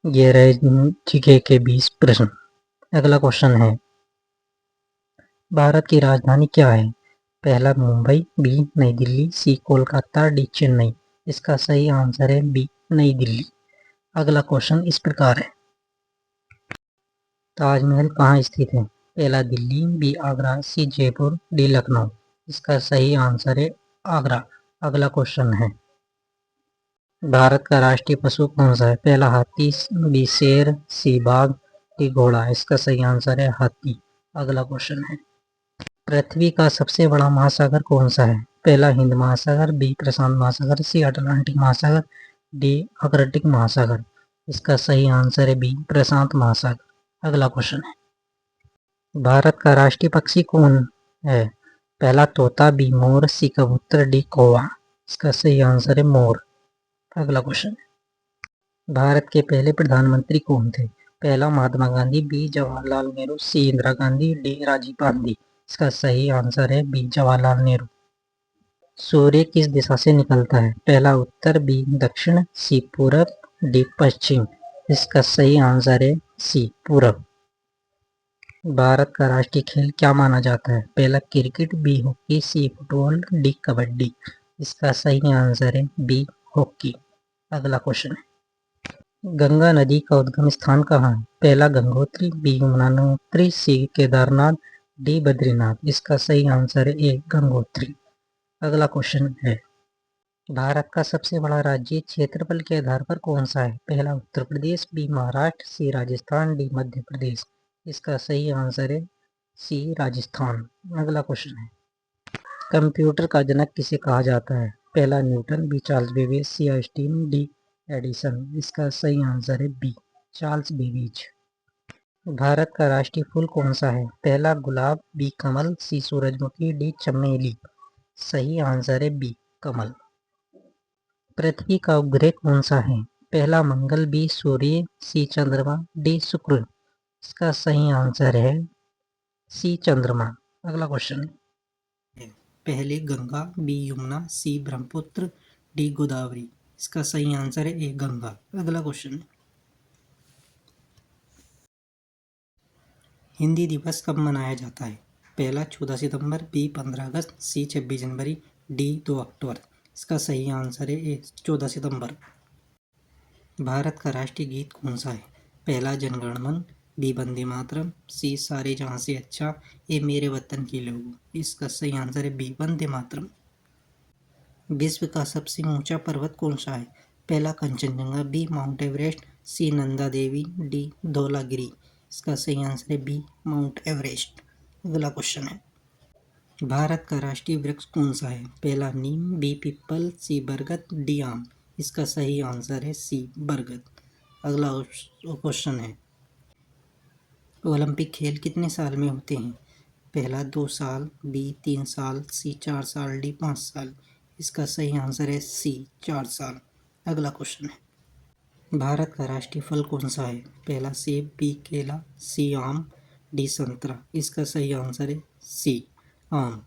ये रहे जीके के 20 प्रश्न। अगला क्वेश्चन है, भारत की राजधानी क्या है? पहला मुंबई, बी नई दिल्ली, सी कोलकाता, डी चेन्नई। इसका सही आंसर है बी नई दिल्ली। अगला क्वेश्चन इस प्रकार है, ताजमहल कहाँ स्थित है? पहला दिल्ली, बी आगरा, सी जयपुर, डी लखनऊ। इसका सही आंसर है आगरा। अगला क्वेश्चन है, भारत का राष्ट्रीय पशु कौन सा है? पहला हाथी, बी शेर, सी बाघ, डी घोड़ा। इसका सही आंसर है हाथी। अगला क्वेश्चन है, पृथ्वी का सबसे बड़ा महासागर कौन सा है? पहला हिंद महासागर, बी प्रशांत महासागर, सी अटलांटिक महासागर, डी आर्कटिक महासागर। इसका सही आंसर है बी प्रशांत महासागर। अगला क्वेश्चन है, भारत का राष्ट्रीय पक्षी कौन है? पहला तोता, बी मोर, सी कबूतर, डी कौवा। इसका सही आंसर है मोर। अगला क्वेश्चन है, भारत के पहले प्रधानमंत्री कौन थे? पहला महात्मा गांधी, बी जवाहरलाल नेहरू, सी इंदिरा गांधी, डी राजीव गांधी। इसका सही आंसर है बी जवाहरलाल नेहरू। सूर्य किस दिशा से निकलता है? पहला उत्तर, बी दक्षिण, सी पूरब, डी पश्चिम। इसका सही आंसर है सी पूरब। भारत का राष्ट्रीय खेल क्या माना जाता है? पहला cricket, B hockey, C football, D kabaddi. इसका सही आंसर है बी हॉकी। अगला क्वेश्चन है, गंगा नदी का उद्गम स्थान कहाँ है? पहला गंगोत्री, बी यमुनोत्री, सी केदारनाथ, डी बद्रीनाथ। इसका सही आंसर है ए गंगोत्री। अगला क्वेश्चन है, भारत का सबसे बड़ा राज्य क्षेत्रफल के आधार पर कौन सा है? पहला उत्तर प्रदेश, बी महाराष्ट्र, सी राजस्थान, डी मध्य प्रदेश। इसका सही आंसर है सी राजस्थान। अगला क्वेश्चन है, कंप्यूटर का जनक किसे कहा जाता है? पहला न्यूटन, बी चार्ल्स बेबेज, सी आइंस्टीन, डी एडिसन। इसका सही आंसर है बी चार्ल्स बेबेज। भारत का राष्ट्रीय फूल कौन सा है? पहला गुलाब, बी कमल, सी सूरजमुखी, डी चमेली। सही आंसर है बी कमल। पृथ्वी का उपग्रह कौन सा है? पहला मंगल, बी सूर्य, सी चंद्रमा, डी शुक्र। इसका सही आंसर है सी चंद्रमा। अगला क्वेश्चन है, पहले गंगा, बी यमुना, सी ब्रह्मपुत्र, डी गोदावरी। इसका सही आंसर है ए गंगा। अगला क्वेश्चन है, हिंदी दिवस कब मनाया जाता है? पहला 14 सितंबर, बी 15 अगस्त, सी 26 जनवरी, डी 2 अक्टूबर। इसका सही आंसर है ए 14 सितंबर। भारत का राष्ट्रीय गीत कौन सा है? पहला जनगण मन, बी वंदे मातरम, सी सारे जहां से अच्छा, ए मेरे वतन के लोगों। इसका सही आंसर है बी वंदे मातरम। विश्व का सबसे ऊंचा पर्वत कौन सा है? पहला कंचनजंगा, बी माउंट एवरेस्ट, सी नंदा देवी, डी धौलागिरी। इसका सही आंसर है बी माउंट एवरेस्ट। अगला क्वेश्चन है, भारत का राष्ट्रीय वृक्ष कौन सा है? पहला नीम, बी पीपल, सी बरगद, डी आम। इसका सही आंसर है सी बरगद। अगला क्वेश्चन है, ओलंपिक खेल कितने साल में होते हैं? पहला 2 साल, बी 3 साल, सी 4 साल, डी 5 साल। इसका सही आंसर है सी 4 साल। अगला क्वेश्चन है, भारत का राष्ट्रीय फल कौन सा है? पहला सेब, बी केला, सी आम, डी संतरा। इसका सही आंसर है सी आम।